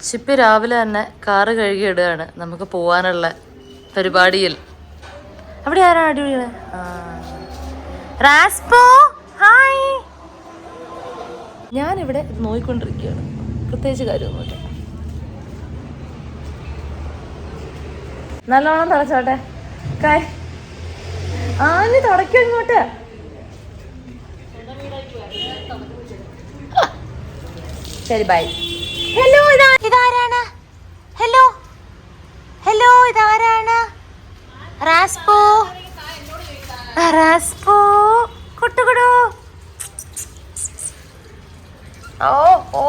ചിപ്പി രാവിലെ തന്നെ കാറ് കഴുകിയിടുകയാണ് നമുക്ക് പോവാനുള്ള പരിപാടിയിൽ. അവിടെ ആരാണ് അടിപൊളിയാണ്? റാസ്പോ ഹായ്. ഞാനിവിടെ നോയിക്കൊണ്ടിരിക്കുകയാണ്, പ്രത്യേകിച്ച് കാര്യമൊന്നുമില്ല. നല്ലോണം തുടച്ചോട്ടെ. ആഞ്ഞ് തുടയ്ക്കും ഇങ്ങോട്ട്. ശരി ബൈ. ഹലോ ഇതാരാണ്? ഹലോ ഹലോ ഇതാരാണ്? റാസ്പോ റാസ്പോ കുട്ടുകുടു. ഓ ഓ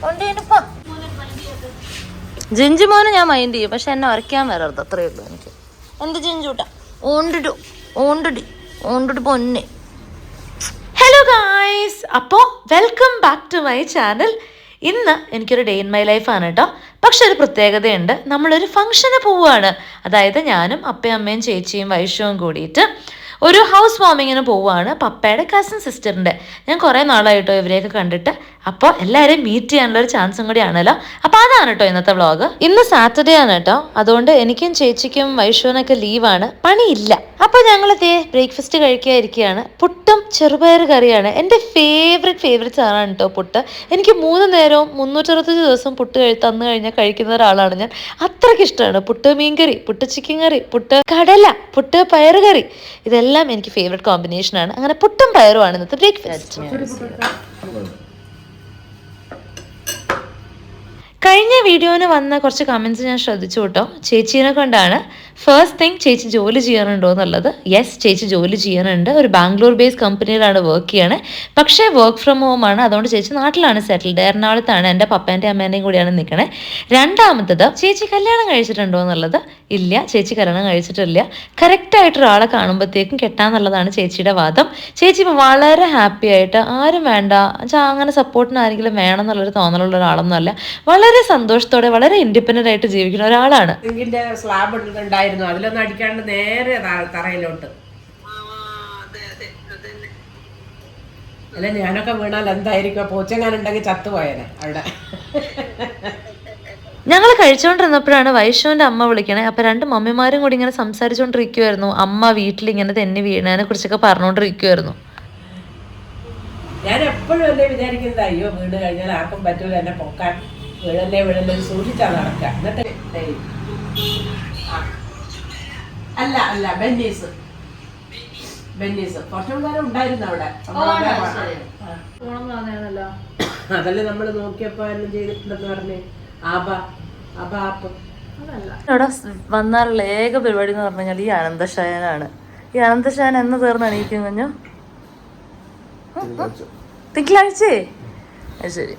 കൊണ്ടിപ്പ ജിഞ്ചു മോനെ ഞാൻ മൈൻഡ് ചെയ്യും, പക്ഷെ എന്നെ വരയ്ക്കാൻ വരരുത്, അത്രയേ ഉള്ളൂ എനിക്ക്. എന്ത് ജിഞ്ചൂട്ടാ ഓണ്ടിട്ടു ഓണ്ടിടി ഓണ്ടിട്ട് പൊന്നെ. ഹലോ ഗായ്സ്, അപ്പോൾ welcome back to my channel. ഇന്ന് എനിക്കൊരു ഡേ ഇൻ മൈ ലൈഫാണ് കേട്ടോ. പക്ഷെ ഒരു പ്രത്യേകതയുണ്ട്, നമ്മളൊരു ഫംഗ്ഷന് പോവുകയാണ്. അതായത് ഞാനും അപ്പയും അമ്മയും ചേച്ചിയും വൈഷവും കൂടിയിട്ട് ഒരു ഹൗസ് വാമിങ്ങിന് പോവുകയാണ്, പപ്പയുടെ കസിൻ സിസ്റ്ററിൻ്റെ. ഞാൻ കുറേ നാളായിട്ടോ ഇവരെയൊക്കെ കണ്ടിട്ട്, അപ്പോൾ എല്ലാവരെയും മീറ്റ് ചെയ്യാനുള്ളൊരു ചാൻസും കൂടിയാണല്ലോ. അപ്പോൾ അതാണ് കേട്ടോ ഇന്നത്തെ വ്ളോഗ്. ഇന്ന് സാറ്റർഡേ ആണ് കേട്ടോ, അതുകൊണ്ട് എനിക്കും ചേച്ചിക്കും വൈഷുവിനൊക്കെ ലീവാണ്, പണിയില്ല. അപ്പോൾ ഞങ്ങൾ ബ്രേക്ക്ഫാസ്റ്റ് കഴിക്കാതിരിക്കുകയാണ്. പുട്ടും ചെറുപയർ കറിയാണ്. എൻ്റെ ഫേവറേറ്റ് സാധനമാണ് കേട്ടോ പുട്ട്. എനിക്ക് 3 നേരവും 365 ദിവസം പുട്ട് തന്നു കഴിഞ്ഞാൽ കഴിക്കുന്ന ഒരാളാണ് ഞാൻ. അത്രയ്ക്ക് ഇഷ്ടമാണ് പുട്ട് മീൻകറി, പുട്ട് ചിക്കൻ കറി, പുട്ട് കടല, പുട്ട് പയറ് കറി. ഇതെല്ലാം എനിക്ക് ഫേവറേറ്റ് കോമ്പിനേഷനാണ്. അങ്ങനെ പുട്ടും പയറുമാണ് ഇന്നത്തെ ബ്രേക്ക്ഫാസ്റ്റ്. കഴിഞ്ഞ വീഡിയോന് വന്ന കുറച്ച് കമൻറ്റ്സ് ഞാൻ ശ്രദ്ധിച്ചു കേട്ടോ. ചേച്ചീനെ കൊണ്ടാണ്. ഫസ്റ്റ് തിങ്, ചേച്ചി ജോലി ചെയ്യാനുണ്ടോ എന്നുള്ളത്. യെസ്, ചേച്ചി ജോലി ചെയ്യാനുണ്ട്. ഒരു ബാംഗ്ലൂർ ബേസ്ഡ് കമ്പനിയിലാണ് വർക്ക് ചെയ്യണേ. പക്ഷേ വർക്ക് ഫ്രം ഹോം ആണ്. അതുകൊണ്ട് ചേച്ചി നാട്ടിലാണ് സെറ്റിൽഡ്. എറണാകുളത്താണ്. എൻ്റെ പപ്പേൻ്റെയും അമ്മേൻ്റെയും കൂടിയാണ് നിൽക്കണേ. രണ്ടാമത്തത്, ചേച്ചി കല്യാണം കഴിച്ചിട്ടുണ്ടോ എന്നുള്ളത്. ഇല്ല, ചേച്ചി കല്യാണം കഴിച്ചിട്ടില്ല. കറക്റ്റായിട്ട് ഒരാളെ കാണുമ്പോഴത്തേക്കും കെട്ടാന്നുള്ളതാണ് ചേച്ചിയുടെ വാദം. ചേച്ചി ഇപ്പോൾ വളരെ ഹാപ്പി ആയിട്ട്, ആരും വേണ്ട അങ്ങനെ സപ്പോർട്ടിന് ആരെങ്കിലും വേണം എന്നുള്ളൊരു തോന്നലുള്ള ഒരാളൊന്നും അല്ല. വളരെ സന്തോഷത്തോടെ വളരെ ഇൻഡിപെൻഡന്റ് ആയിട്ട് ജീവിക്കുന്ന ഒരാളാണ്. സ്ലാബ് ഉണ്ടായിരുന്നു, അതിലൊന്നും അടിക്കാണ്ട് നേരെ തറയിലോട്ട്. അല്ല, ഞാനൊക്കെ വീണാൽ എന്തായിരിക്കും? പൂച്ചങ്ങാനുണ്ടെങ്കിൽ ചത്തുപോയനെ അവിടെ. ഞങ്ങൾ കഴിച്ചുകൊണ്ടിരുന്നപ്പോഴാണ് വൈഷുവിൻ്റെ അമ്മ വിളിക്കണേ. അപ്പോൾ 2 മമ്മിമാരും കൂടി ഇങ്ങനെ സംസാരിച്ചുകൊണ്ടിരിക്കുമായിരുന്നു. അമ്മ വീട്ടിലിങ്ങനെ തെന്നി വീണതിനെ കുറിച്ചൊക്കെ പറഞ്ഞുകൊണ്ടിരിക്കുമായിരുന്നു. ഞാൻ എപ്പോഴും അല്ലേ വിചാരിക്കുന്നത്, അയ്യോ വീണ് കഴിഞ്ഞാൽ ആർക്കും പറ്റൂല എന്നെ പൊക്കാൻ, വീഴല്ലേ സൂക്ഷിച്ചാ നടക്കുക. എന്നിട്ട് അല്ല ബെന്നീസ് കുറച്ചും കാലം ഉണ്ടായിരുന്നു അവിടെ. അതല്ലേ നമ്മൾ നോക്കിയപ്പോ എല്ലാം ചെയ്തിട്ടുണ്ടെന്ന് പറഞ്ഞ് ഇവിടെ വന്നാലുള്ള ഏക പരിപാടി എന്ന് പറഞ്ഞു കഴിഞ്ഞാൽ ഈ അനന്തശയനാണ്. ഈ അനന്തശയൻ എന്ന് തീർന്ന് എണീക്കും കുഞ്ഞു? തിങ്കളാഴ്ചേ. ശരി.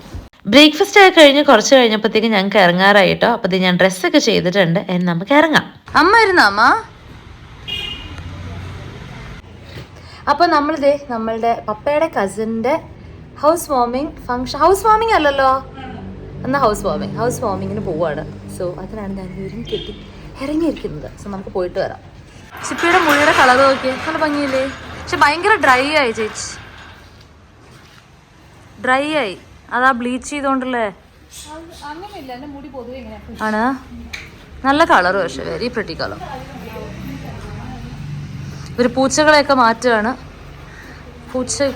ബ്രേക്ക്ഫാസ്റ്റ് ഒക്കെ കഴിഞ്ഞ് കുറച്ച് കഴിഞ്ഞപ്പോഴത്തേക്ക് ഞങ്ങൾക്ക് ഇറങ്ങാറായിട്ടോ. അപ്പോൾ ഞാൻ ഡ്രസ്സൊക്കെ ചെയ്തിട്ടുണ്ട്, നമുക്ക് ഇറങ്ങാം. അമ്മ ഇരുന്നോ അമ്മ? അപ്പോൾ നമ്മളുടെ പപ്പയുടെ കസിൻ്റെ ഹൗസ് വാമിങ് അല്ലല്ലോ, എന്നാൽ ഹൗസ് വാമിങ്ങിന് പോവാണ്. സോ അതിനാണ് ഞാൻ കെട്ടി ഇറങ്ങിയിരിക്കുന്നത്. സോ നമുക്ക് പോയിട്ട് വരാം. ചിപ്പിയുടെ മുടിയുടെ കളർ നോക്കിയേ, നല്ല ഭംഗിയില്ലേ? പക്ഷെ ഭയങ്കര ഡ്രൈ ആയി ചേച്ചി, ഡ്രൈ ആയി. അതാ ബ്ലീച്ച് ചെയ്തോണ്ടല്ലേ ആണ്. നല്ല കളറ്, പക്ഷെ വെരി പ്രിറ്റി കളർ. ഒരു പൂച്ചകളെയൊക്കെ മാറ്റുകയാണ്.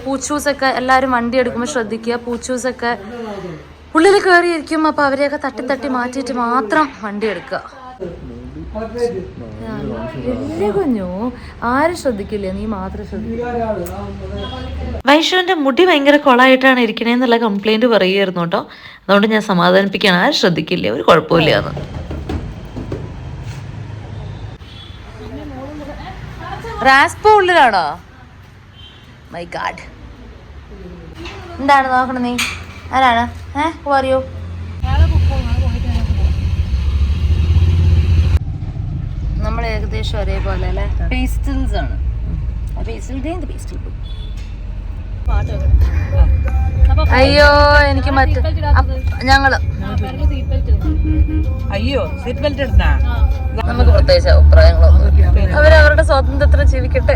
പൂച്ചൂസൊക്കെ എല്ലാവരും വണ്ടി എടുക്കുമ്പോൾ ശ്രദ്ധിക്കുക. പൂച്ചൂസൊക്കെ ഉള്ളിൽ കയറിയിരിക്കും. അപ്പോൾ അവരെയൊക്കെ തട്ടി മാറ്റിയിട്ട് മാത്രം വണ്ടി എടുക്കുക. വലിയ കുഞ്ഞു ആരും ശ്രദ്ധിക്കില്ലേ, നീ മാത്രം ശ്രദ്ധിക്കുക. വൈഷുവിന്റെ മുടി ഭയങ്കര കൊളായിട്ടാണ് ഇരിക്കണേന്നുള്ള കംപ്ലൈന്റ് പറയുമായിരുന്നു കേട്ടോ. അതുകൊണ്ട് ഞാൻ സമാധാനിപ്പിക്കുകയാണ്, ആരും ശ്രദ്ധിക്കില്ലേ, ഒരു കുഴപ്പമില്ല എന്ന്. റാസ്പോ ഉള്ളിലാണോ? മൈ ഗാഡ്, എന്താണ് നോക്കണം നീ? ആരാണ്? പറയൂ. നമ്മൾ ഏകദേശം ഒരേപോലെ അല്ലേ? പേസ്റ്റൽസ് ആണ്. അയ്യോ എനിക്ക് ഞങ്ങള് നമുക്ക് പ്രത്യേകിച്ച് അഭിപ്രായങ്ങളൊന്നും. അവരവരുടെ സ്വാതന്ത്ര്യത്തിന് ജീവിക്കട്ടെ.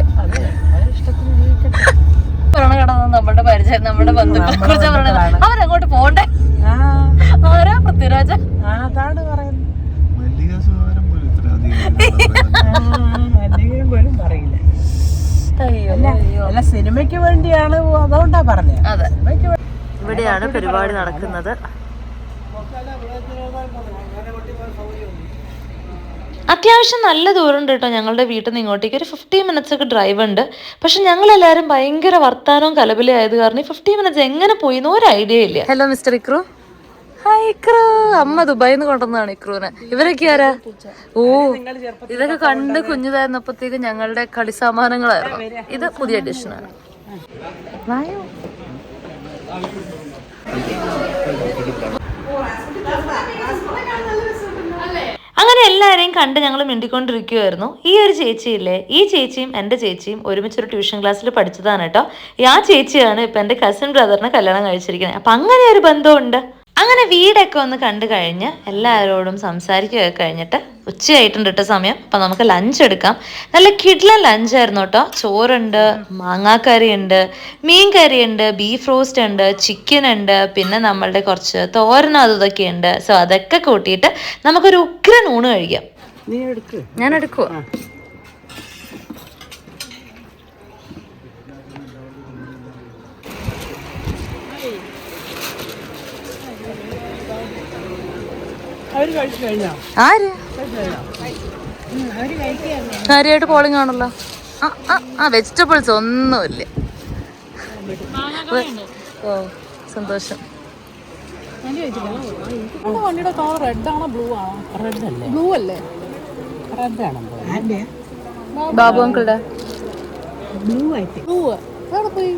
പറയണ കിടന്ന് നമ്മുടെ പരിചയം, നമ്മുടെ ബന്ധുക്കളെ കുറിച്ച് പറയണത്. അവരങ്ങോട്ട് പോണ്ടേ? ആരാ പൃഥ്വിരാജ? അതാണ് പറയുന്നത്. പോലും പറയില്ല. അല്ല സിനിമയ്ക്ക് വേണ്ടിയാണ്, അതുകൊണ്ടാ പറഞ്ഞത്. അതെ, ഇവിടെയാണ് പരിപാടി നടക്കുന്നത്. അത്യാവശ്യം നല്ല ദൂരമുണ്ട് കേട്ടോ ഞങ്ങളുടെ വീട്ടിൽ നിന്ന് ഇങ്ങോട്ടേക്ക്. ഒരു 15 മിനിറ്റ്സ് ഒക്കെ ഡ്രൈവ് ഉണ്ട്. പക്ഷെ ഞങ്ങളെല്ലാവരും ഭയങ്കര വർത്താനവും കലബിലായത് കാരണം 15 മിനിറ്റ്സ് എങ്ങനെ പോയി എന്ന് ഒരു ഐഡിയ ഇല്ല. Hello mister Ikru. Hi Ikru. അമ്മ ദുബായിൽ നിന്ന് കൊണ്ടുവന്നതാണ് ഇക്രുവിനെ. ഇവരൊക്കെ ആരാ? ഓ, ഇതൊക്കെ കണ്ട് കുഞ്ഞിതായിരുന്നപ്പോഴത്തേക്ക് ഞങ്ങളുടെ കളി സാമാനങ്ങളായിരുന്നു. ഇത് പുതിയ അഡീഷനാണ്. അങ്ങനെ എല്ലാവരെയും കണ്ട് ഞങ്ങൾ മിണ്ടിക്കൊണ്ടിരിക്കുമായിരുന്നു. ഈ ഒരു ചേച്ചിയില്ലേ, ഈ ചേച്ചിയും എൻ്റെ ചേച്ചിയും ഒരുമിച്ചൊരു ട്യൂഷൻ ക്ലാസ്സിൽ പഠിച്ചതാണ് കേട്ടോ. ആ ചേച്ചിയാണ് ഇപ്പം എൻ്റെ കസിൻ ബ്രദറിനെ കല്യാണം കഴിച്ചിരിക്കുന്നത്. അപ്പം അങ്ങനെ ഒരു ബന്ധമുണ്ട്. അങ്ങനെ വീടൊക്കെ ഒന്ന് കണ്ടു കഴിഞ്ഞ് എല്ലാവരോടും സംസാരിക്കുകയൊക്കെ കഴിഞ്ഞിട്ട് ഉച്ചയായിട്ടുണ്ട് കേട്ടോ സമയം. അപ്പം നമുക്ക് ലഞ്ച് എടുക്കാം. നല്ല കിഡ്ലൻ ലഞ്ചായിരുന്നു കേട്ടോ. ചോറുണ്ട്, മാങ്ങാക്കറി ഉണ്ട്, മീൻ കറി ഉണ്ട്, ബീഫ് റോസ്റ്റ് ഉണ്ട്, ചിക്കൻ ഉണ്ട്, പിന്നെ നമ്മളുടെ കുറച്ച് തോരൻ അതൊക്കെ ഉണ്ട്. സോ അതൊക്കെ കൂട്ടിയിട്ട് നമുക്കൊരു ഉഗ്രൻ ഊണ് കഴിക്കാം. ഞാൻ എടുക്കുവോ? ആര് കാര്യമായിട്ട് പോളിംഗ് ആണല്ലോ. വെജിറ്റബിൾസ് ഒന്നുമില്ല. ഓ സന്തോഷം. വണ്ടിയുടെ കളർ റെഡ് ആണോ ബ്ലൂ ആണോ? റെഡ് അല്ലേ? ബ്ലൂ അല്ലേ? റെഡ് ആണോ? ബാബു അങ്കിളുടെ ബ്ലൂ ആയിട്ട്. ബ്ലൂ എവിടെ പോയി?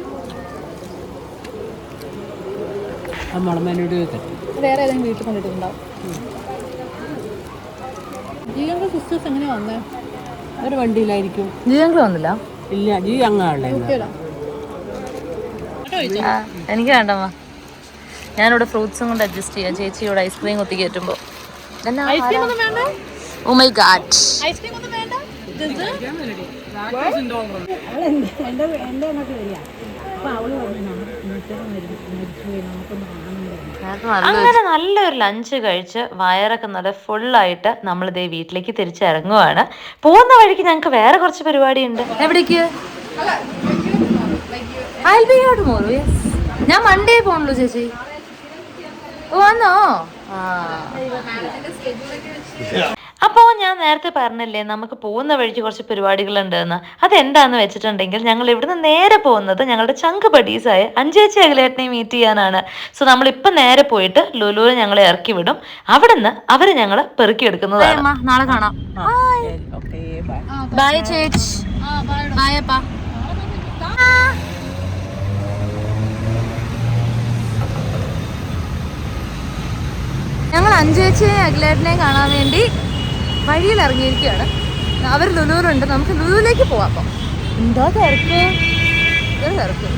വേറെ ഏതെങ്കിലും വീട്ടിൽ കൊണ്ടിട്ടുണ്ടാവും. ജിയങ്കൾ സിസ്റ്റേഴ്സ് എങ്ങനെയാ വന്നേ? ഒരു വണ്ടിയിലായിരിക്കും. ജിയങ്കൾ വന്നില്ല? ഇല്ല, ജി അങ്ങാളെ. എനിക്ക് വേണ്ടമ്മ. ഞാനിവിടെ ഫ്രൂട്ട്സും കൊണ്ട് അഡ്ജസ്റ്റ് ചെയ്യാം. ചേച്ചിയോട് ഐസ്ക്രീം കുത്തി കയറ്റുമ്പോ. Oh my God. അങ്ങനെ നല്ലൊരു ലഞ്ച് കഴിച്ച് വയറൊക്കെ നല്ല ഫുള്ളായിട്ട് നമ്മളിതേ വീട്ടിലേക്ക് തിരിച്ചിറങ്ങുവാണ്. പോകുന്ന വഴിക്ക് ഞങ്ങൾക്ക് വേറെ കുറച്ച് പരിപാടി ഉണ്ട്. എവിടേക്ക്? ഞാൻ മൺഡേ പോണല്ലോ ചേച്ചി. ഓ വന്നോ? അപ്പോൾ ഞാൻ നേരത്തെ പറഞ്ഞില്ലേ നമുക്ക് പോകുന്ന വഴിക്ക് കുറച്ച് പരിപാടികളുണ്ടെന്ന്. അതെന്താന്ന് വെച്ചിട്ടുണ്ടെങ്കിൽ ഞങ്ങൾ ഇവിടുന്ന് നേരെ പോകുന്നത് ഞങ്ങളുടെ ചങ്ക് ബഡീസായ അഞ്ചേച്ചി അഖിലേട്ടനെ മീറ്റ് ചെയ്യാനാണ്. സോ നമ്മളിപ്പം നേരെ പോയിട്ട് ലുലുവിൽ ഞങ്ങളെ ഇറക്കി വിടും. അവിടുന്ന് അവർ ഞങ്ങളെ പെറുക്കിയെടുക്കുന്നതാണ്. നാളെ കാണാം. ബൈ ചേച്ചി. ബൈ അപ്പാ. ഞങ്ങൾ അഞ്ചേച്ചിയെയും അഖിലേട്ടനെയും കാണാൻ വേണ്ടി വഴിയിൽ ഇറങ്ങിയിരിക്കുകയാണ്. അവർ ലുലുവിലുണ്ട്. നമുക്ക് ലുലുവിലേക്ക് പോവാം. അപ്പം എന്താ തിരക്ക്, തിരക്ക്.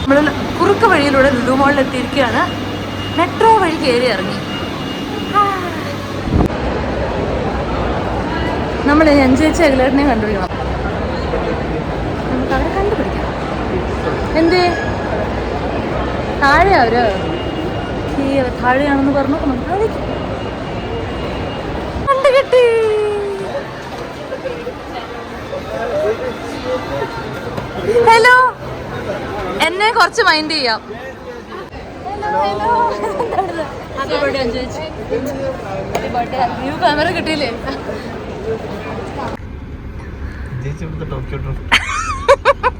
നമ്മൾ കുറുക്ക് വഴിയിലൂടെ ലുലു മോളിൽ എത്തിയിരിക്കുകയാണ്. മെട്രോ വഴി കയറി ഇറങ്ങി. നമ്മൾ അഞ്ചേച്ചി അഖിലേട്ടനെ കണ്ടുപിടിക്കണം. നമുക്ക് അവരെ കണ്ടുപിടിക്കാം. എന്തേ താഴെ അവര് താഴെയാണെന്ന് പറഞ്ഞു. താഴേക്ക് കണ്ടു കിട്ടി. ഹലോ, എന്നെ കുറച്ച് മൈൻഡ് ചെയ്യാം. ക്യാമറ കിട്ടിയില്ലേ?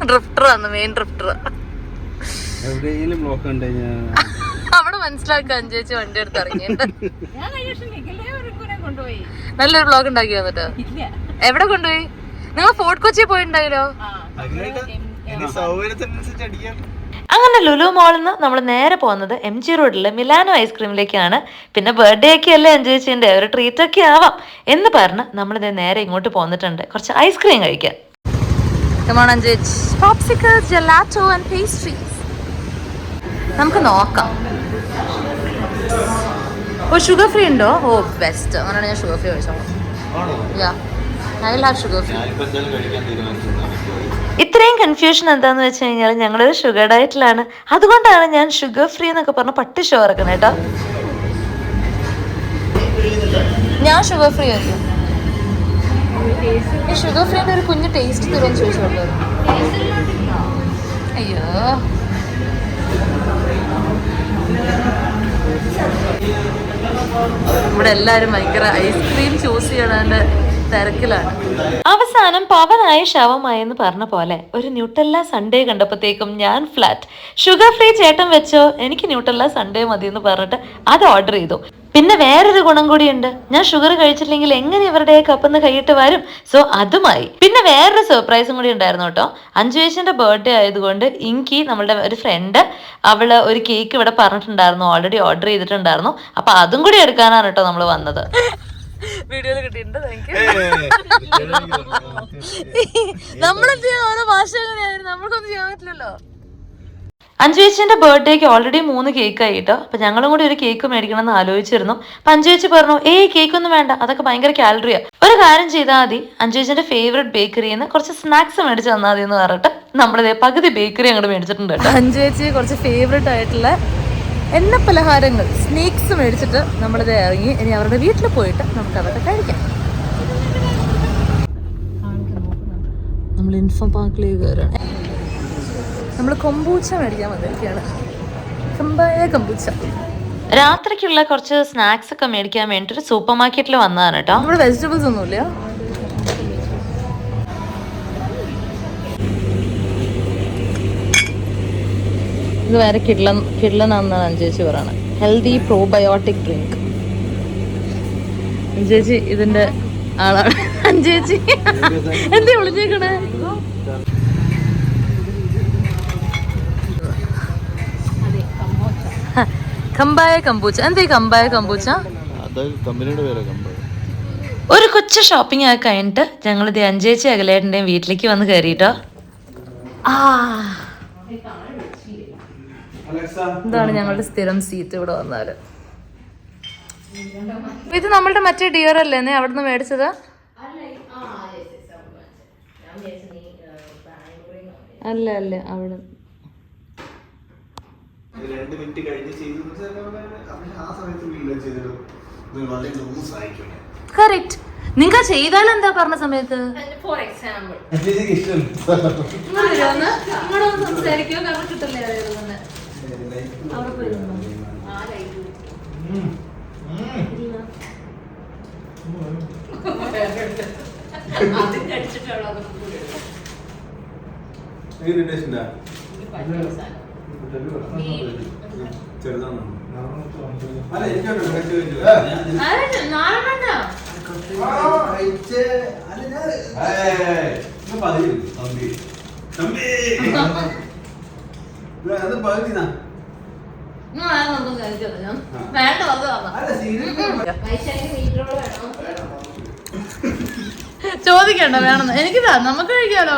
ഡ്രിഫ്റ്ററാണ്, മെയിൻ ഡ്രിഫ്റ്റർ. അവിടെ മനസ്സിലാക്കാൻ ചേച്ചി വണ്ടി എടുത്ത് ഇറങ്ങിയിട്ട് നല്ലൊരു ബ്ലോഗ് ഉണ്ടാക്കി വന്നിട്ട്. എവിടെ കൊണ്ടുപോയി? നിങ്ങൾ ഫോർട്ട് കൊച്ചി പോയിട്ടുണ്ടായല്ലോ. അങ്ങനെ ലുലു മോളിൽ നിന്ന് നമ്മൾ നേരെ പോകുന്നത് MG റോഡിലെ മിലാനോ ഐസ്ക്രീമിലേക്കാണ്. പിന്നെ ബർത്ത്ഡേ ഒക്കെ അല്ലേ എൻജോയ് ചെയ്യേണ്ടേ, ഒരു ട്രീറ്റ് ഒക്കെ ആവാം എന്ന് പറഞ്ഞ് നമ്മളിത് നേരെ ഇങ്ങോട്ട് പോന്നിട്ടുണ്ട് കുറച്ച് ഐസ്ക്രീം കഴിക്കാൻ. നമുക്ക് നോക്കാം. ഓ ഷുഗർ ഫ്രീ ഉണ്ടോ? Oh best. അങ്ങനെയാണ് ഞാൻ ഷുഗർ ഫ്രീ കഴിച്ചോളാം. I will have sugar free. ഇത്രയും കൺഫ്യൂഷൻ എന്താന്ന് വെച്ച് കഴിഞ്ഞാൽ ഞങ്ങളൊരു ഷുഗർ ഡയറ്റിലാണ്. അതുകൊണ്ടാണ് ഞാൻ ഷുഗർ ഫ്രീ എന്നൊക്കെ പറഞ്ഞ പട്ടി ഷോ ഇറക്കണം കേട്ടോ. ഞാൻ ഷുഗർ ഫ്രീ ആയിരിക്കും. ഈ ഷുഗർ ഫ്രീൻ്റെ ഒരു കുഞ്ഞ് ടേസ്റ്റ് തരുമെന്ന് ചോദിച്ചോളൂ. അയ്യോ ഇവിടെ എല്ലാവരും ഭയങ്കര ഐസ്ക്രീം ചൂസ് ചെയ്യണതിന്റെ തിരക്കിലാണ്. അവസാനം പവനായി ശവമായെന്ന് പറഞ്ഞ പോലെ ഒരു ന്യൂട്ടെല്ല സൺഡേ കണ്ടപ്പോഴത്തേക്കും ഞാൻ ഫ്ലാറ്റ്. ഷുഗർ ഫ്രീ ചേട്ടൻ വെച്ചോ, എനിക്ക് ന്യൂട്ടെല്ല സൺഡേ മതി എന്ന് പറഞ്ഞിട്ട് അത് ഓർഡർ ചെയ്തു. പിന്നെ വേറൊരു ഗുണം കൂടിയുണ്ട്, ഞാൻ ഷുഗർ കഴിച്ചില്ലെങ്കിൽ എങ്ങനെ ഇവരുടെ കപ്പെന്ന് കൈയിട്ട് വരും. സോ അതുമായി. പിന്നെ വേറൊരു സർപ്രൈസും കൂടി ഉണ്ടായിരുന്നു കേട്ടോ. അഞ്ജു ചേച്ചിന്റെ ബർത്ത്ഡേ ആയതുകൊണ്ട് ഇൻകി നമ്മളുടെ ഒരു ഫ്രണ്ട് അവള് ഒരു കേക്ക് ഇവിടെ പറഞ്ഞിട്ടുണ്ടായിരുന്നു, ഓൾറെഡി ഓർഡർ ചെയ്തിട്ടുണ്ടായിരുന്നു. അപ്പൊ അതും കൂടി എടുക്കാനാണ് കേട്ടോ നമ്മൾ വന്നത്. വീഡിയോയിൽ കിട്ടിയിട്ടുണ്ട്. നമ്മളെന്ത് ഓരോ ഭാഷ എങ്ങനെയായിരുന്നു, നമ്മൾക്കൊന്നും ചെയ്യാൻ പറ്റില്ലല്ലോ. അഞ്ജു ചേച്ചിന്റെ ബർത്ത്ഡേക്ക് ഓൾറെഡി 3 കേക്ക് ആയിട്ടോ. അപ്പൊ ഞങ്ങളും കൂടി ഒരു കേക്ക് മേടിക്കണം എന്ന് ആലോചിച്ചിരുന്നു. അപ്പൊ അഞ്ജു ചേച്ചി പറഞ്ഞു കേക്കൊന്നും വേണ്ട, അതൊക്കെ ഭയങ്കര കാലറിയാ, ഒരു കാര്യം ചെയ്താൽ മതി, അഞ്ജു ചേച്ചിന്റെ ഫേവറേറ്റ് ബേക്കറിയിൽ നിന്ന് കുറച്ച് സ്നാക്സ് മേടിച്ച് തന്നാൽ മതി എന്ന് പറഞ്ഞിട്ട് നമ്മളിതേ പകുതി ബേക്കറി അങ്ങോട്ട് മേടിച്ചിട്ടുണ്ട് കേട്ടോ. അഞ്ജു ചേച്ചി കുറച്ച് ഫേവറേറ്റ് ആയിട്ടുള്ള എണ്ണ പലഹാരങ്ങൾ സ്നാക്സ് മേടിച്ചിട്ട് നമ്മളിത് ഇറങ്ങി. ഇനി അവരുടെ വീട്ടിൽ പോയിട്ട് നമുക്ക് അതൊക്കെ കഴിക്കാം. നമ്മൾ ഇൻഫോ പാർക്കിലേക്ക് കയറാണ്. നമ്മൾ കൊമ്പൂച്ച മേടിക്കാൻ വന്നിരിക്കുകയാണ്. കമ്പായ കൊമ്പൂച്ച. രാത്രിക്കുള്ള കുറച്ച് സ്നാക്സ് ഒക്കെ മേടിക്കാൻ വേണ്ടിട്ട് സൂപ്പർ മാർക്കറ്റിൽ വന്നതാണ് കേട്ടോ. ഇവിടെ വെജിറ്റബിൾസ് ഒന്നുമില്ല. ഇത് വേറെ കിഡ്ലനാണെന്നാണ് അഞ്ജേച്ചി പറയണത്. Healthy probiotic drink. അഞ്ജേച്ചി ഇതിന്റെ ആളാണ്. അഞ്ജേച്ചി എന്താ വിളിച്ചേക്കണേ? കമ്പായ കമ്പൂച്ച. എന്താ കമ്പായ കമ്പൂച്ച? ഒരു കൊച്ചു ഷോപ്പിംഗ് ഒക്കെ കഴിഞ്ഞിട്ട് ഞങ്ങളിത് അഞ്ജേച്ചി അഖിലേട്ടൻ്റെയും വീട്ടിലേക്ക് വന്ന് കയറിട്ടോ. ഇതാണ് ഞങ്ങളുടെ സ്ഥിരം സീറ്റ് ഇവിടെ വന്നാല്. ഇത് നമ്മളുടെ മറ്റേ ഡിയർ അല്ലേ അവിടെ നിന്ന് മേടിച്ചത്? അല്ല അല്ല അവിടെ കറക്റ്റ്. നിങ്ങൾ ചെയ്താൽ എന്താ പറഞ്ഞ സമയത്ത് ഫോർ എക്സാമ്പിൾ സംസാരിക്കോ കിട്ടില്ലേ അവിടെ പോയി ചോദിക്കണ്ട വേണമെന്ന്. എനിക്കിതാ നമുക്ക് കഴിക്കാലോ.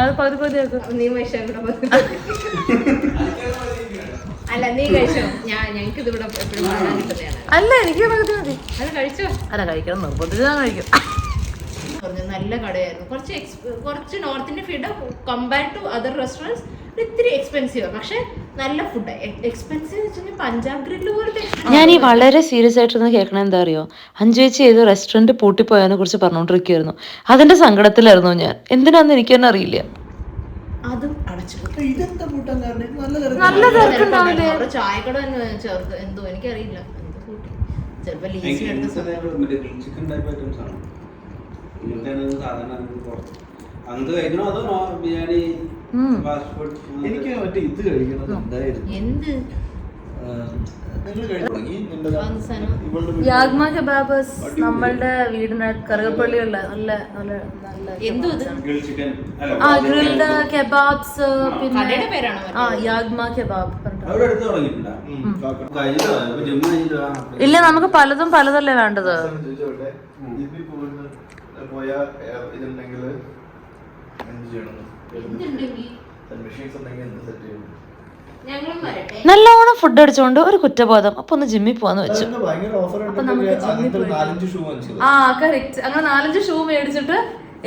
അത് പകുതി പകുതി നീ അല്ല നീ കഴിച്ചോ. ഞങ്ങൾക്ക് ഇതിവിടെ അല്ല എനിക്ക് പകുതി മതി. അത് കഴിച്ചോ? അല്ല കഴിക്കണം നിർബന്ധിച്ച് ഞാൻ കഴിക്കും. നല്ല കടയായിരുന്നു. കുറച്ച് north Indian food compared to other restaurants ഇത്തിരി എക്സ്പെൻസീവ്, പക്ഷെ നല്ല ഫുഡ്. എക്സ്പെൻസീവ് വെച്ചാൽ പഞ്ചാബ് ഗ്രില്ല് പോലത്തെ. ഞാൻ ഈ വളരെ സീരിയസ് ആയിട്ടൊന്ന് കേൾക്കണ എന്താ അറിയോ, അഞ്ജു ചേച്ചി ഏതോ റെസ്റ്റോറൻറ്റ് പൂട്ടിപ്പോയതിനെ കുറിച്ച് പറഞ്ഞുകൊണ്ടിരിക്കുകയായിരുന്നു. അതിന്റെ സങ്കടത്തിലായിരുന്നു ഞാൻ. എന്തിനാന്ന് എനിക്ക് തന്നെ അറിയില്ല. അതും നല്ല ചായക്കട തന്നെ ചേർത്ത് എന്തോ എനിക്കറിയില്ല. ചിലപ്പോ എനിക്ക് മറ്റേ ഇത് കഴിക്കണം എന്ത് യാഗ്മ കെബാബസ് നമ്മളുടെ വീടിന് കറുകപ്പള്ളിയുള്ള നല്ല നല്ല നല്ല ഗ്രിൽഡ് കെബാബ്സ്. പിന്നെ യാഗ്മ കെബാബ് ഇല്ല, നമുക്ക് പലതും പലതല്ലേ വേണ്ടത്. നല്ലോണം ഫുഡ് അടിച്ചുകൊണ്ട് ഒരു കുറ്റബോധം. അപ്പൊ ഒന്ന് ജിമ്മിൽ പോവാന്ന് വെച്ചു. ആ കറക്റ്റ്. അങ്ങനെ 4-5 ഷൂ മേടിച്ചിട്ട്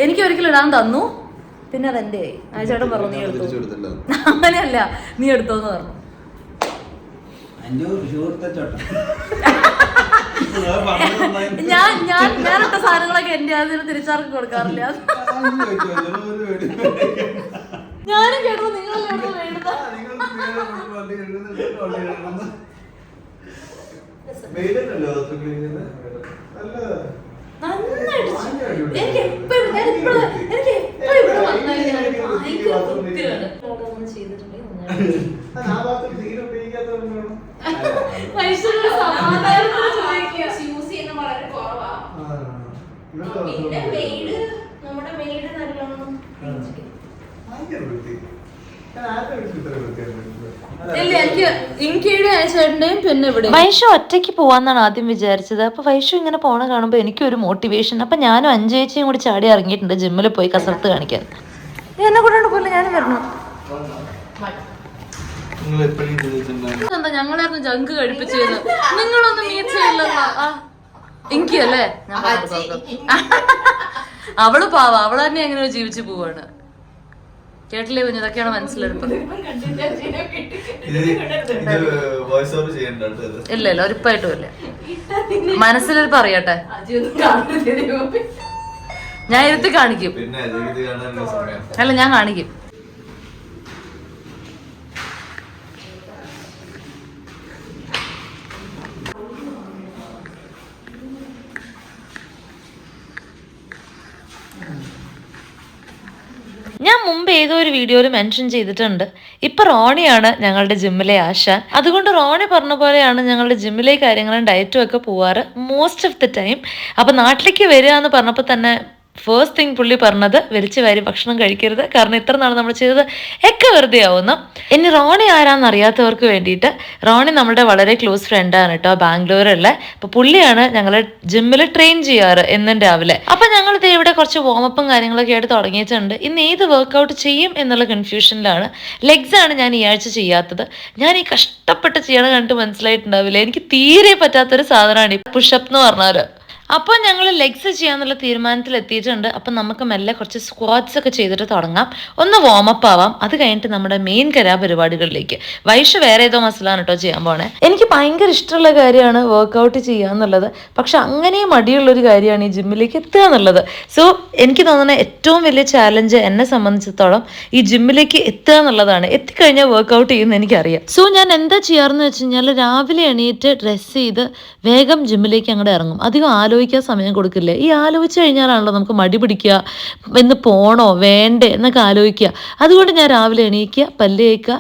എനിക്ക് ഒരിക്കലും ഇടാൻ തന്നു. പിന്നെ അതെന്റെ ചേട്ടൻ പറഞ്ഞു നീ എടുത്തു. അങ്ങനെയല്ല, നീ എടുത്തോന്ന് പറഞ്ഞു. ഞാനിട്ട സാധനങ്ങളൊക്കെ എന്റെ അതിന് തിരിച്ചറിഞ്ഞ് കൊടുക്കാറില്ല. ഞാനും കേട്ടോ നിങ്ങളല്ലേ വേണ്ടത്. എനിക്ക് എപ്പോഴും വൈഷു ഒറ്റയ്ക്ക് പോവാന്നാണ് ആദ്യം വിചാരിച്ചത്. അപ്പൊ വൈഷു ഇങ്ങനെ പോണ കാണുമ്പോ എനിക്കൊരു മോട്ടിവേഷൻ. അപ്പൊ ഞാനും 5 ചേച്ചിയും കൂടി ചാടി ഇറങ്ങിയിട്ടുണ്ട് ജിമ്മിൽ പോയി കസരത്ത് കാണിക്കാൻ. എന്നെ കൂടെ പോലെ ഞാനും വരണം. എന്താ ഞങ്ങളായിരുന്നു ജങ്ക് കഴിപ്പിച്ചത്, നിങ്ങളൊന്നും മീറ്റ് ചെയ്യില്ലല്ലോ. എനിക്കല്ലേ അവള് പാവ, അവള് തന്നെ എങ്ങനെയോ ജീവിച്ചു പോവാണ്. കേട്ടില്ലേ കുഞ്ഞു? ഇതൊക്കെയാണ് മനസ്സിലെടുപ്പ്. ഇല്ല ഇല്ല ഉറപ്പായിട്ടും ഇല്ല. മനസ്സിലെടുപ്പ് അറിയട്ടെ, ഞാൻ ഇരുത്തി കാണിക്കും. അല്ല ഞാൻ കാണിക്കും. ഞാൻ മുമ്പ് ഏതോ ഒരു വീഡിയോയിൽ മെൻഷൻ ചെയ്തിട്ടുണ്ട്, ഇപ്പൊ റോണിയാണ് ഞങ്ങളുടെ ജിമ്മിലെ ആശാൻ. അതുകൊണ്ട് റോണി പറഞ്ഞ പോലെയാണ് ഞങ്ങളുടെ ജിമ്മിലെ കാര്യങ്ങളും ഡയറ്റും ഒക്കെ പോവാറ് മോസ്റ്റ് ഓഫ് ദ ടൈം. അപ്പൊ നാട്ടിലേക്ക് വരിക എന്ന് പറഞ്ഞപ്പോൾ തന്നെ ഫസ്റ്റ് തിങ് പുള്ളി പറഞ്ഞത് വലിച്ചു വാരി ഭക്ഷണം കഴിക്കരുത്, കാരണം ഇത്ര നാൾ നമ്മൾ ചെയ്തത് ഒക്കെ വെറുതെ ആവുന്നു. ഇനി റോണി ആരാന്ന് അറിയാത്തവർക്ക് വേണ്ടിയിട്ട്, റോണി നമ്മുടെ വളരെ ക്ലോസ് ഫ്രണ്ടാണ് കേട്ടോ, ബാംഗ്ലൂരുള്ള. അപ്പൊ പുള്ളിയാണ് ഞങ്ങളെ ജിമ്മിൽ ട്രെയിൻ ചെയ്യാറ് എന്നും രാവിലെ. അപ്പൊ ഞങ്ങളിത് ഇവിടെ കുറച്ച് വാമപ്പും കാര്യങ്ങളൊക്കെ ആയിട്ട് തുടങ്ങിയിട്ടുണ്ട്. ഇന്ന് ഏത് വർക്കൗട്ട് ചെയ്യും എന്നുള്ള കൺഫ്യൂഷനിലാണ്. ലെഗ്സ് ആണ് ഞാൻ ഈ ആഴ്ച ചെയ്യാത്തത്. ഞാൻ ഈ കഷ്ടപ്പെട്ട് ചെയ്യണം കണ്ടിട്ട് മനസ്സിലായിട്ടുണ്ടാവില്ല, എനിക്ക് തീരെ പറ്റാത്തൊരു സാധനമാണ് ഈ പുഷപ്പ് എന്ന് പറഞ്ഞാൽ. അപ്പോൾ ഞങ്ങൾ ലെഗ്സ് ചെയ്യാന്നുള്ള തീരുമാനത്തിൽ എത്തിയിട്ടുണ്ട്. അപ്പം നമുക്ക് മെല്ലെ കുറച്ച് സ്ക്വാറ്റ്സ് ഒക്കെ ചെയ്തിട്ട് തുടങ്ങാം, ഒന്ന് വാമപ്പ് ആവാം. അത് കഴിഞ്ഞിട്ട് നമ്മുടെ മെയിൻ കലാപരിപാടികളിലേക്ക്. വൈഷ് വേറെ ഏതോ മസിലാണ് കേട്ടോ ചെയ്യാൻ പോണേ. എനിക്ക് ഭയങ്കര ഇഷ്ടമുള്ള കാര്യമാണ് വർക്കൗട്ട് ചെയ്യുക എന്നുള്ളത്. പക്ഷെ അങ്ങനെ മടിയുള്ളൊരു കാര്യമാണ് ഈ ജിമ്മിലേക്ക് എത്തുക എന്നുള്ളത്. സോ എനിക്ക് തോന്നുന്ന ഏറ്റവും വലിയ ചാലഞ്ച് എന്നെ സംബന്ധിച്ചിടത്തോളം ഈ ജിമ്മിലേക്ക് എത്തുക എന്നുള്ളതാണ്. എത്തിക്കഴിഞ്ഞാൽ വർക്കൗട്ട് ചെയ്യുന്ന എനിക്കറിയാം. സോ ഞാൻ എന്താ ചെയ്യാറെന്ന് വെച്ച് കഴിഞ്ഞാൽ രാവിലെ എണീറ്റ് ഡ്രസ്സ് ചെയ്ത് വേഗം ജിമ്മിലേക്ക് അങ്ങോട്ട് ഇറങ്ങും. അധികം ആലോചിക്കാൻ സമയം കൊടുക്കില്ല. ഈ ആലോചിച്ച് കഴിഞ്ഞാലാണല്ലോ നമുക്ക് മടി പിടിക്കുക, എന്ന് പോണോ വേണ്ടേ എന്നൊക്കെ ആലോചിക്കുക. അതുകൊണ്ട് ഞാൻ രാവിലെ എണീക്കുക, പല്ല് തേക്കുക,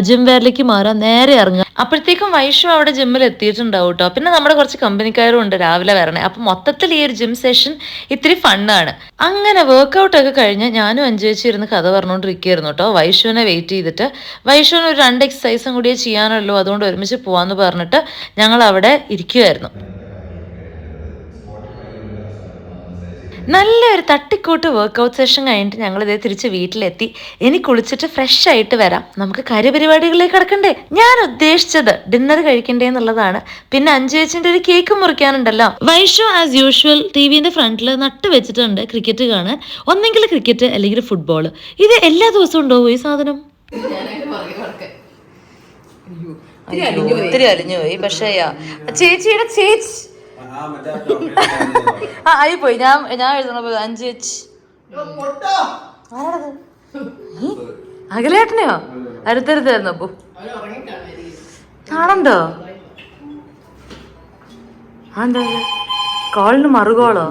ജിം വെയറിലേക്ക് മാറാം, നേരെ ഇറങ്ങുക. അപ്പോഴത്തേക്കും വൈഷു അവിടെ ജിമ്മിൽ എത്തിയിട്ടുണ്ടാവും കേട്ടോ. പിന്നെ നമ്മുടെ കുറച്ച് കമ്പനിക്കാരും ഉണ്ട് രാവിലെ വരണേ. അപ്പം മൊത്തത്തിൽ ഈ ഒരു ജിം സെഷൻ ഇത്തിരി ഫണ്ണാണ്. അങ്ങനെ വർക്കൗട്ടൊക്കെ കഴിഞ്ഞ് ഞാനും 5 ചേച്ചി ഇരുന്ന് കഥ പറഞ്ഞുകൊണ്ടിരിക്കുകയായിരുന്നു കേട്ടോ, വൈഷുവിനെ വെയിറ്റ് ചെയ്തിട്ട്. വൈഷുവിന് ഒരു 2 എക്സസൈസും കൂടിയേ ചെയ്യാനുള്ളൂ, അതുകൊണ്ട് ഒരുമിച്ച് പോവാന്ന് പറഞ്ഞിട്ട് ഞങ്ങൾ അവിടെ ഇരിക്കുമായിരുന്നു. നല്ലൊരു തട്ടിക്കൂട്ട് വർക്കൗട്ട് സെഷൻ കഴിഞ്ഞിട്ട് ഞങ്ങളിതേ തിരിച്ച് വീട്ടിലെത്തി. ഇനി കുളിച്ചിട്ട് ഫ്രഷ് ആയിട്ട് വരാം, നമുക്ക് കാര്യപരിപാടികളിലേക്ക് കിടക്കണ്ടേ. ഞാൻ ഉദ്ദേശിച്ചത് ഡിന്നർ കഴിക്കണ്ടേ എന്നുള്ളതാണ്. പിന്നെ 5 ചേച്ചിന്റെ ഒരു കേക്ക് മുറിക്കാനുണ്ടല്ലോ. വൈഷു ആസ് യൂഷ്വൽ ടിവിന്റെ ഫ്രണ്ടിൽ നട്ട് വെച്ചിട്ടുണ്ട് ക്രിക്കറ്റ് കാണാൻ. ഒന്നെങ്കിൽ ക്രിക്കറ്റ് അല്ലെങ്കിൽ ഫുട്ബോൾ. ഇത് എല്ലാ ദിവസവും ഉണ്ടാവും ഈ സാധനം. ഒത്തിരി അലിഞ്ഞു പോയി. പക്ഷേ ചേച്ചിയുടെ ചേച്ചി ആയിപ്പോയി. ഞാൻ എഴുതണ 5 ചേച്ചി ആരാടത്? അകലേട്ടനെയോ? അടുത്തരുത്തായിരുന്നു. അപ്പൊ കാണണ്ടോ? എന്താ കോളിന് മറുകോളോ?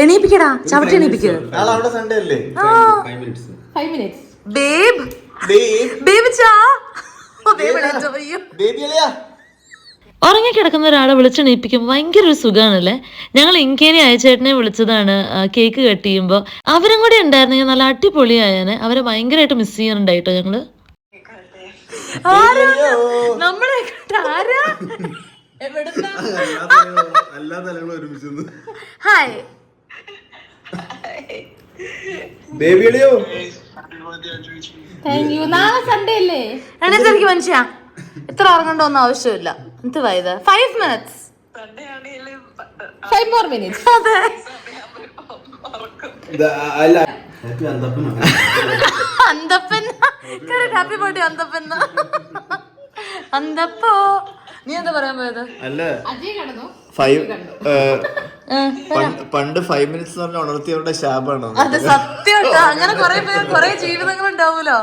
എണീപ്പിക്കടാ, ചവിട്ടി എണീപ്പിക്കുക. ഉറങ്ങിക്കിടക്കുന്ന ഒരാളെ വിളിച്ചെണീപ്പിക്കുമ്പോൾ ഭയങ്കര ഒരു സുഖമാണല്ലേ. ഞങ്ങൾ ഇങ്കേനെ അയച്ചേട്ടനെ വിളിച്ചതാണ് കേക്ക് കട്ട് ചെയ്യുമ്പോൾ. അവരും കൂടി ഉണ്ടായിരുന്നെങ്കിൽ നല്ല അടിപൊളിയായാനെ. അവരെ ഭയങ്കരമായിട്ട് മിസ് ചെയ്യാനുണ്ടായിട്ടോ ഞങ്ങള്. നമ്മളെ ആരാ എവിടുന്നാ? എല്ലാ തലങ്ങളും ഒരുമിച്ച് ഹായ് ബേബിയോ താങ്ക് യു. നാളെ സൺഡേ അല്ലേ? എണീച്ചിരിക്കും മനുഷ്യ. ഇത്ര ഉറങ്ങണ്ടോന്നും ആവശ്യമില്ല. എന്ത് വൈദ 5 minutes 5 more minutes. അതെ അല്ല അന്തപ്പൻ ഹാപ്പി ബർത്ത്ഡേ അന്തപ്പൻ. അന്തപ്പോ നീ എന്താ പറയാൻ പോയത്? അല്ല പണ്ട് 5 minutes എന്ന് പറഞ്ഞ ഉണർത്തിയവരുടെ ശാപാണോ? അത് സത്യം. അങ്ങനെ കുറെ പേര് കുറെ ജീവിതങ്ങൾ ഉണ്ടാവൂലോ.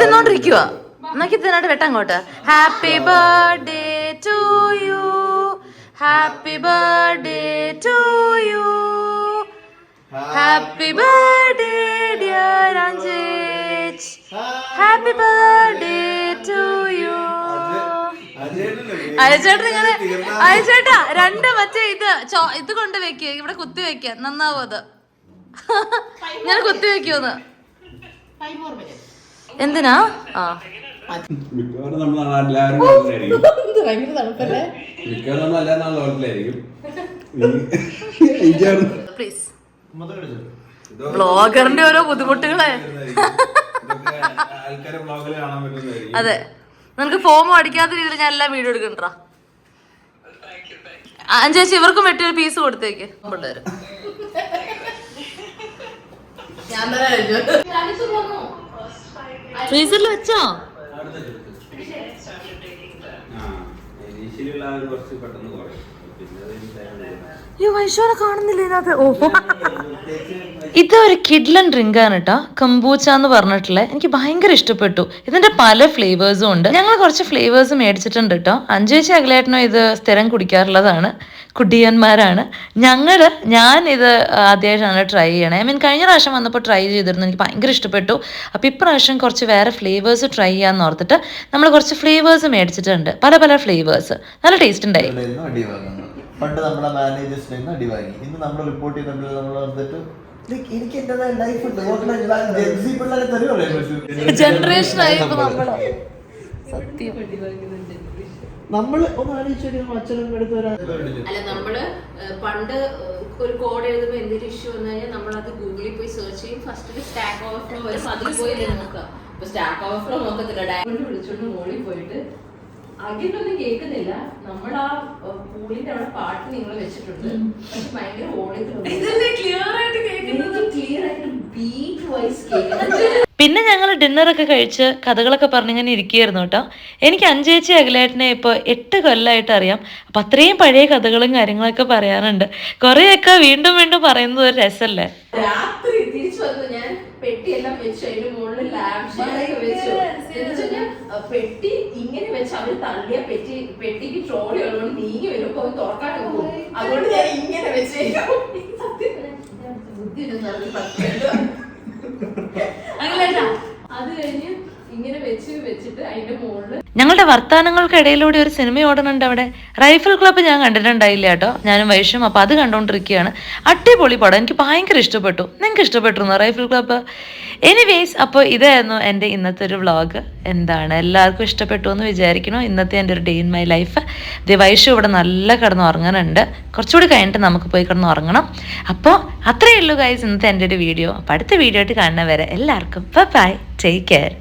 തിന്നോണ്ടിരിക്കുക എന്നൊക്കെ തിന്നാട്ട് വെട്ടങ്ങോട്ട്. Happy birthday to you, happy birthday to you, happy birthday dear Anjesh, happy birthday to you. അയച്ചേട്ടൻ ഇങ്ങനെ അയച്ചേട്ടാ 2 മറ്റേ ഇത് കൊണ്ട് വെക്ക, ഇവിടെ കുത്തി വെക്ക നന്നാവും. അത് ഞാൻ കുത്തി വെക്കൂന്ന്. എന്തിനാ? ആ മിക്കവാറും നമ്മൾ എല്ലാവരും മിക്കവാറും നമ്മൾ എല്ലാ നാളും ലോകത്തിലായിരിക്കും. പ്ലീസ്. ബ്ലോഗറിന്റെ ഓരോ ബുദ്ധിമുട്ടുകളെ. ആൾക്കാരെ ബ്ലോഗിൽ കാണാൻ പറ്റുന്നതായിരിക്കും. അതെ, നിനക്ക് ഫോമോ അടിക്കാത്ത രീതിയിൽ ഞാൻ എല്ലാം വീഡിയോ എടുക്കണ്ടാ. ചേച്ചി ഇവർക്കും വെട്ടിയൊരു പീസ് കൊടുത്തേക്ക്. പിള്ളേര് ഫ്രീസറിൽ വെച്ചോ? കുറച്ച് പെട്ടെന്ന് കുറയും. വൈശോനെ കാണുന്നില്ല ഇതിനകത്ത്. ഓ, ഇതൊരു കിഡ്ലൻ ഡ്രിങ്ക് ആണ് കേട്ടോ, കംബൂച്ച എന്ന് പറഞ്ഞിട്ടുള്ള. എനിക്ക് ഭയങ്കര ഇഷ്ടപ്പെട്ടു. ഇതിന്റെ പല ഫ്ലേവേഴ്സും ഉണ്ട്. ഞങ്ങൾ കുറച്ച് ഫ്ലേവേഴ്സ് മേടിച്ചിട്ടുണ്ട് കേട്ടോ. അഞ്ജേച്ചി അഖിലേട്ടനോ ഇത് സ്ഥിരം കുടിക്കാറുള്ളതാണ്, കുട്ടിയന്മാരാണ്. ഞാൻ ഇത് ആദ്യമായിട്ടാണ് ട്രൈ ചെയ്യണേ. കഴിഞ്ഞ പ്രാവശ്യം വന്നപ്പോൾ ട്രൈ ചെയ്തിരുന്നു, എനിക്ക് ഭയങ്കര ഇഷ്ടപ്പെട്ടു. അപ്പോൾ ഇപ്രാവശ്യം കുറച്ച് വേറെ ഫ്ലേവേഴ്സ് ട്രൈ ചെയ്യാന്ന് ഓർത്തിട്ട് നമ്മൾ കുറച്ച് ഫ്ലേവേഴ്സ് മേടിച്ചിട്ടുണ്ട്, പല പല ഫ്ലേവേഴ്സ്. നല്ല ടേസ്റ്റ് ഉണ്ടായി. പണ്ട് നമ്മളെ മാനേജേഴ്സിൽ നിന്ന് അടി വാങ്ങി. ഇന്ന് നമ്മൾ റിപ്പോർട്ട് ചെയ്തപ്പോൾ നമ്മൾ വന്നിട്ട് എനിക്ക് എന്റേതായ ലൈഫ് ഉണ്ട്. ജനറേഷൻ ആയി നമ്മള് ഒന്ന് ആലോചിച്ചു അച്ഛനും എടുത്ത് വരാൻ. അല്ല, നമ്മള് പണ്ട് ഒരു കോഡ് എഴുതുമ്പോൾ എന്തൊരു ഇഷ്യൂ വന്നു കഴിഞ്ഞാൽ നമ്മളത് ഗൂഗിളിൽ പോയി സെർച്ച് ചെയ്യും. ഫസ്റ്റ് സ്റ്റാക്ക് ഓവർഫ്ലോ വരും, അതിൽ പോയി നോക്കുക. ഇപ്പൊ സ്റ്റാക്ക് ഓവർഫ്ലോ നോക്കത്തില്ല, ഡയറക്റ്റ് വിളിച്ചോണ്ട് മുകളിൽ പോയിട്ട് അകിട്ടൊന്നും കേൾക്കുന്നില്ല. നമ്മൾ ആ പൂളിന്റെ അവിടെ പാട്ട് നിങ്ങൾ വെച്ചിട്ടുണ്ട്, പക്ഷെ ഭയങ്കര ക്ലിയർ ആയിട്ട് ബീറ്റ് വൈസ് കേൾക്കുന്നുണ്ട്. പിന്നെ ഞങ്ങൾ ഡിന്നറൊക്കെ കഴിച്ച് കഥകളൊക്കെ പറഞ്ഞിങ്ങനെ ഇരിക്കുകയായിരുന്നു കേട്ടോ. എനിക്ക് അഞ്ജേച്ചി അഖിലേട്ടനെ ഇപ്പോൾ 8 കൊല്ലമായിട്ട് അറിയാം. അപ്പം അത്രയും പഴയ കഥകളും കാര്യങ്ങളൊക്കെ പറയാറുണ്ട്. കുറേയൊക്കെ വീണ്ടും വീണ്ടും പറയുന്നത് ഒരു രസമല്ലേ. രാത്രി തിരിച്ചു വന്നു, ഞാൻ പെട്ടിയെല്ലാം വെച്ചു, അതിന്റെ മുകളിൽ ലാംഷൊക്കെ വെച്ചു. പെട്ടി ഇങ്ങനെ വെച്ച് അവര് തള്ളിയ പെട്ടിക്ക് ട്രോളി ഉള്ളതുകൊണ്ട് നീങ്ങി വരുമ്പോ അവൻ തുറക്കാൻ പോകും. അതുകൊണ്ട് ഞാൻ ഇങ്ങനെ വെച്ചേക്കും. ബുദ്ധി അത് കഴിഞ്ഞ് ഇങ്ങനെ വെച്ചിട്ട് അതിന്റെ മുകളിൽ ഞങ്ങളുടെ വർത്തമാനങ്ങൾക്കിടയിലൂടെ ഒരു സിനിമ ഓടുന്നുണ്ട് അവിടെ. റൈഫിൾ ക്ലബ്ബ് ഞാൻ കണ്ടിട്ടുണ്ടായില്ല കേട്ടോ, ഞാനും വൈഷും. അപ്പോൾ അത് കണ്ടുകൊണ്ടിരിക്കുകയാണ്. അടിപൊളി പടം, എനിക്ക് ഭയങ്കര ഇഷ്ടപ്പെട്ടു. നിങ്ങൾക്ക് ഇഷ്ടപ്പെട്ടിരുന്നോ റൈഫിൾ ക്ലബ്ബ്? എനിവേസ്, അപ്പോൾ ഇതായിരുന്നു എൻ്റെ ഇന്നത്തെ ഒരു വ്ളോഗ്. എന്താണ്, എല്ലാവർക്കും ഇഷ്ടപ്പെട്ടു എന്ന് വിചാരിക്കണോ? ഇന്നത്തെ എൻ്റെ ഒരു day in my life. Vaishu ഇവിടെ നല്ല കിടന്ന് ഉറങ്ങാനുണ്ട്. കുറച്ചുകൂടി കഴിഞ്ഞിട്ട് നമുക്ക് പോയി കിടന്ന് ഉറങ്ങണം. അപ്പോൾ അത്രയേ ഉള്ളൂ ഗൈസ് ഇന്നത്തെ എൻ്റെ ഒരു വീഡിയോ. അപ്പോൾ അടുത്ത വീഡിയോ ആയിട്ട് കാണുന്നവരെ എല്ലാവർക്കും ബൈ, ടേക്ക് കെയർ.